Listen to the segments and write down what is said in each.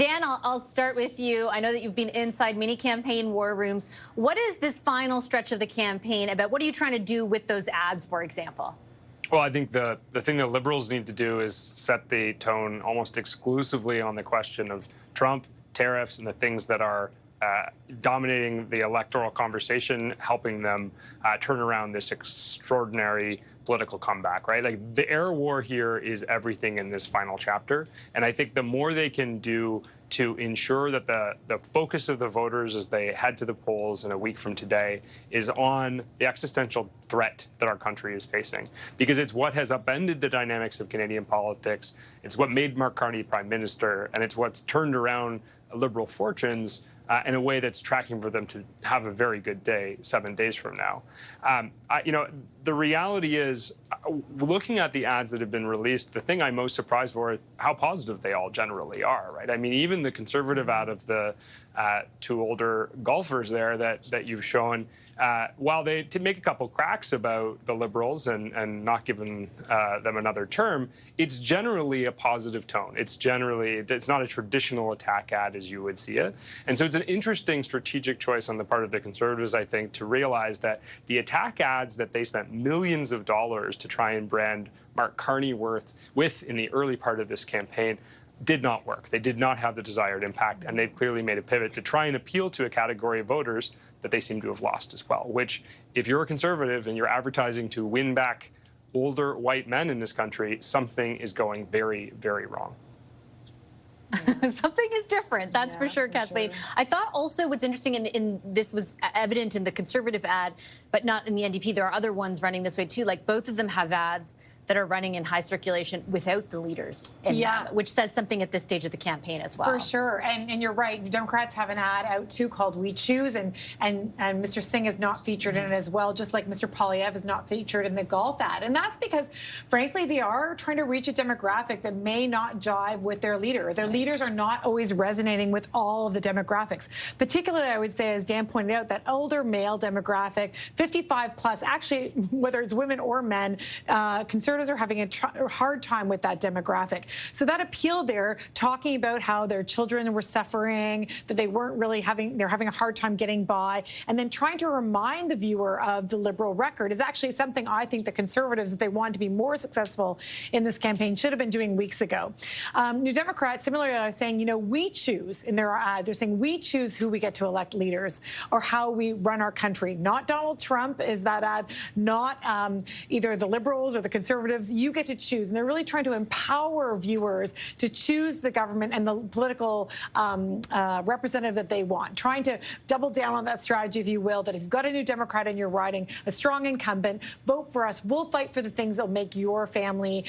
Dan, I'll start with you. I know that you've been inside many campaign war rooms. What is this final stretch of the campaign about? What are you trying to do with those ads, for example? Well, I think the thing that liberals need to do is set the tone almost exclusively on the question of Trump, tariffs, and the things that are dominating the electoral conversation, helping them turn around this extraordinary political comeback, right? Like, the air war here is everything in this final chapter. And I think the more they can do to ensure that the focus of the voters as they head to the polls in a week from today is on the existential threat that our country is facing. Because it's what has upended the dynamics of Canadian politics. It's what made Mark Carney Prime Minister, and it's what's turned around Liberal fortunes in a way that's tracking for them to have a very good day 7 days from now. The reality is, looking at the ads that have been released, the thing I'm most surprised for is how positive they all generally are, right? I mean, even the conservative ad of the two older golfers there that you've shown, while they make a couple cracks about the Liberals and not giving them another term, it's generally a positive tone. It's not a traditional attack ad as you would see it. And so it's an interesting strategic choice on the part of the Conservatives, I think, to realize that the attack ads that they spent millions of dollars to try and brand Mark Carney with in the early part of this campaign did not work. They did not have the desired impact, and they've clearly made a pivot to try and appeal to a category of voters that they seem to have lost as well, which, if you're a Conservative and you're advertising to win back older white men in this country, something is going very, very wrong. Something is different, that's for sure, Kathleen. Sure. I thought also what's interesting, in this was evident in the Conservative ad, but not in the NDP. There are other ones running this way too. Like, both of them have ads that are running in high circulation without the leaders in them, which says something at this stage of the campaign as well. For sure, and you're right. The Democrats have an ad out too called "We Choose," and Mr. Singh is not featured in it as well, just like Mr. Poilievre is not featured in the golf ad. And that's because, frankly, they are trying to reach a demographic that may not jive with their leader. Their leaders are not always resonating with all of the demographics. Particularly, I would say, as Dan pointed out, that older male demographic, 55 plus, actually, whether it's women or men, conservatives are having a hard time with that demographic. So that appeal there, talking about how their children were suffering, that they weren't really they're having a hard time getting by, and then trying to remind the viewer of the Liberal record is actually something I think the Conservatives, if they want to be more successful in this campaign, should have been doing weeks ago. New Democrats, similarly, are saying, we choose, in their ad, they're saying we choose who we get to elect leaders or how we run our country. Not Donald Trump is that ad, not either the Liberals or the Conservatives. You get to choose. And they're really trying to empower viewers to choose the government and the political representative that they want. Trying to double down on that strategy, if you will, that if you've got a New Democrat in your riding, a strong incumbent, vote for us. We'll fight for the things that will make your family,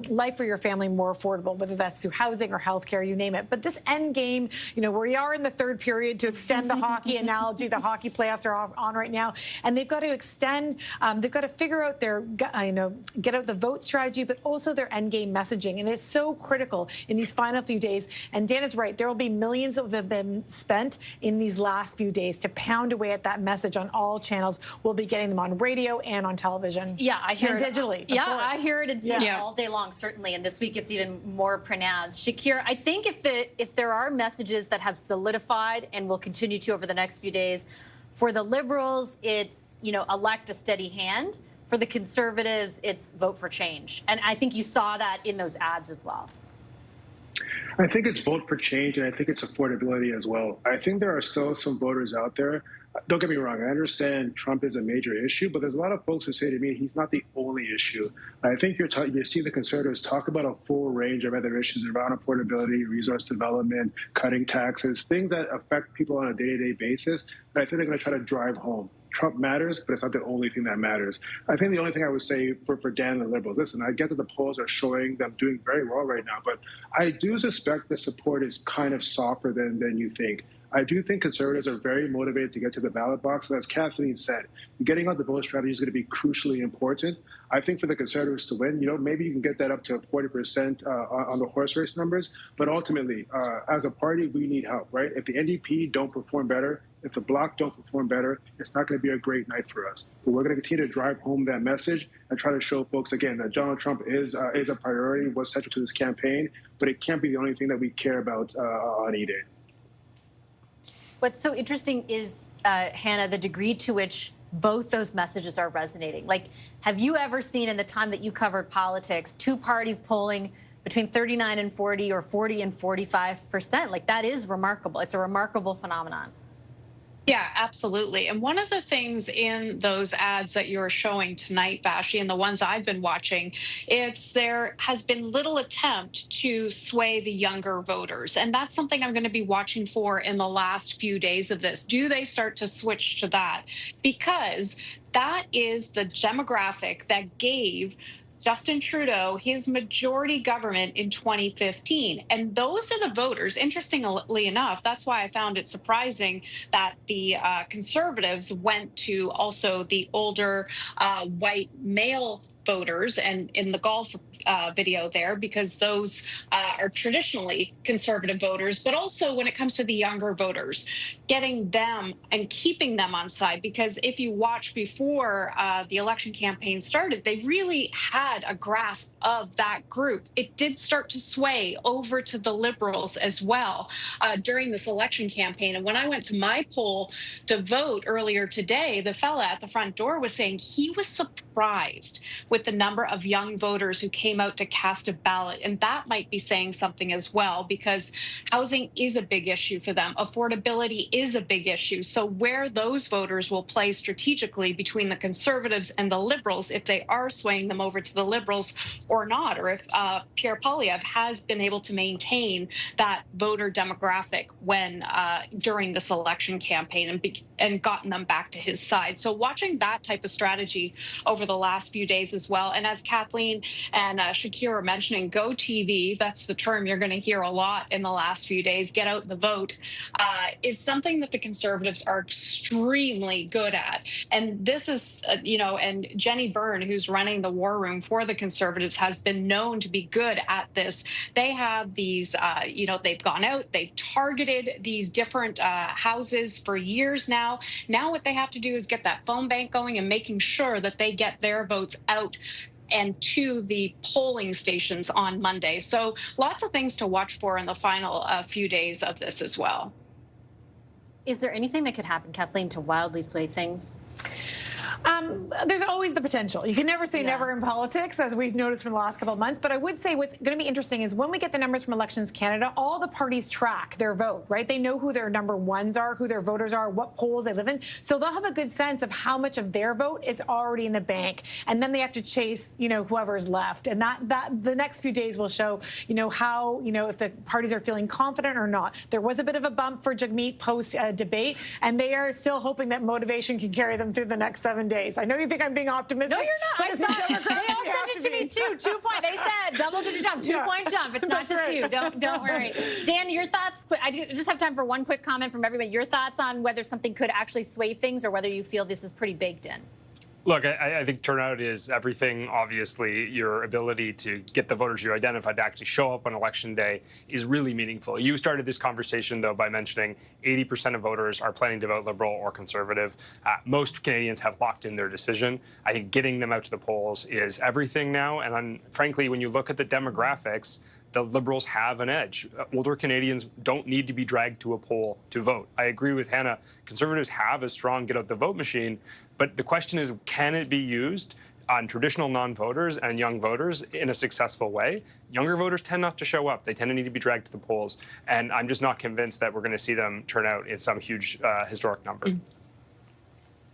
life for your family more affordable, whether that's through housing or healthcare, you name it. But this end game, where we are in the third period, to extend the hockey analogy, the hockey playoffs are on right now, and they've got to extend, they've got to figure out their, get out the vote strategy, but also their end game messaging. And it's so critical in these final few days. And Dan is right. There will be millions that have been spent in these last few days to pound away at that message on all channels. We'll be getting them on radio and on television. Yeah, I hear and it. digitally. Yeah, I hear it and see it all day long, certainly. And this week it's even more pronounced. Shakir, I think if there are messages that have solidified and will continue to over the next few days, for the Liberals, it's, elect a steady hand. For the Conservatives, it's vote for change. And I think you saw that in those ads as well. I think it's vote for change, and I think it's affordability as well. I think there are still some voters out there. Don't get me wrong. I understand Trump is a major issue, but there's a lot of folks who say to me he's not the only issue. I think you see the Conservatives talk about a full range of other issues around affordability, resource development, cutting taxes, things that affect people on a day-to-day basis. And I think they're going to try to drive home. Trump matters, but it's not the only thing that matters. I think the only thing I would say for Dan and the Liberals, listen, I get that the polls are showing them doing very well right now, but I do suspect the support is kind of softer than you think. I do think conservatives are very motivated to get to the ballot box. And as Kathleen said, getting out the vote strategy is going to be crucially important. I think for the conservatives to win, maybe you can get that up to 40% on the horse race numbers. But ultimately, as a party, we need help, right? If the NDP don't perform better, if the Bloc don't perform better, it's not going to be a great night for us. But we're going to continue to drive home that message and try to show folks, again, that Donald Trump is a priority, was central to this campaign, but it can't be the only thing that we care about on E-Day. What's so interesting is, Hannah, the degree to which both those messages are resonating. Like, have you ever seen in the time that you covered politics, two parties polling between 39 and 40 or 40 and 45%? Like, that is remarkable. It's a remarkable phenomenon. Yeah, absolutely. And one of the things in those ads that you're showing tonight, Vashi, and the ones I've been watching, there has been little attempt to sway the younger voters. And that's something I'm going to be watching for in the last few days of this. Do they start to switch to that? Because that is the demographic that gave Justin Trudeau his majority government in 2015. And those are the voters. Interestingly enough, that's why I found it surprising that the Conservatives went to also the older white male voters, and in the golf video there, because those are traditionally conservative voters, but also when it comes to the younger voters, getting them and keeping them on side. Because if you watch before the election campaign started, they really had a grasp of that group. It did start to sway over to the Liberals as well during this election campaign. And when I went to my poll to vote earlier today, the fella at the front door was saying he was surprised with the number of young voters who came out to cast a ballot. And that might be saying something as well, because housing is a big issue for them. Affordability is a big issue. So where those voters will play strategically between the Conservatives and the Liberals, if they are swaying them over to the Liberals or not, or if Pierre Poilievre has been able to maintain that voter demographic when during this election campaign and gotten them back to his side. So watching that type of strategy over the last few days as well. And as Kathleen and Shakir are mentioning, Go TV, that's the term you're going to hear a lot in the last few days, get out the vote, is something that the Conservatives are extremely good at. And this is, and Jenny Byrne, who's running the war room for the Conservatives, has been known to be good at this. They have these, they've gone out, they've targeted these different houses for years now. Now what they have to do is get that phone bank going and making sure that they get their votes out and to the polling stations on Monday. So lots of things to watch for in the final few days of this as well. Is there anything that could happen, Kathleen, to wildly sway things? There's always the potential. You can never say never in politics, as we've noticed from the last couple of months. But I would say what's going to be interesting is when we get the numbers from Elections Canada, all the parties track their vote, right? They know who their number ones are, who their voters are, what polls they live in. So they'll have a good sense of how much of their vote is already in the bank. And then they have to chase, whoever is left. And that the next few days will show, how, if the parties are feeling confident or not. There was a bit of a bump for Jagmeet post debate, and they are still hoping that motivation can carry them through the next 7 days. I know you think I'm being optimistic. No, you're not. I saw it. They all sent it to me too. 2 point. They said double-digit jump, 2-point jump. It's not just you. Don't worry. Dan, your thoughts? I just have time for one quick comment from everybody. Your thoughts on whether something could actually sway things, or whether you feel this is pretty baked in? Look, I think turnout is everything. Obviously, your ability to get the voters you identified to actually show up on Election Day is really meaningful. You started this conversation, though, by mentioning 80% of voters are planning to vote Liberal or Conservative. Most Canadians have locked in their decision. I think getting them out to the polls is everything now. And then, frankly, when you look at the demographics, the Liberals have an edge. Older Canadians don't need to be dragged to a poll to vote. I agree with Hannah. Conservatives have a strong get-out-the-vote machine, but the question is, can it be used on traditional non-voters and young voters in a successful way? Younger voters tend not to show up. They tend to need to be dragged to the polls, and I'm just not convinced that we're going to see them turn out in some huge historic number.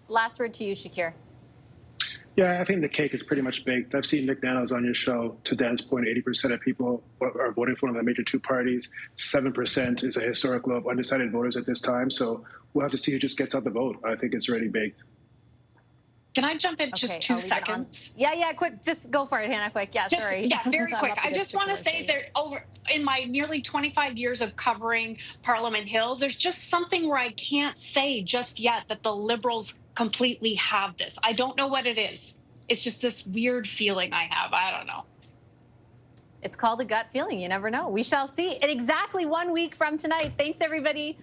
Last word to you, Shakir. Yeah, I think the cake is pretty much baked. I've seen Nick Nanos on your show. To Dan's point, 80% of people are voting for one of the major two parties. 7% is a historic low of undecided voters at this time. So we'll have to see who just gets out the vote. I think it's already baked. Can I jump in just Okay, 2 I'll leave it on. seconds? Yeah, quick. Just go for it, Hannah. Quick. Yeah, Just, sorry. yeah, very I'm quick. up I against just the want to say commercial, that in my nearly 25 years of covering Parliament Hill, there's just something where I can't say just yet that the Liberals completely have this. I don't know what it is. It's just this weird feeling I have. I don't know. It's called a gut feeling. You never know. We shall see in exactly 1 week from tonight. Thanks, everybody.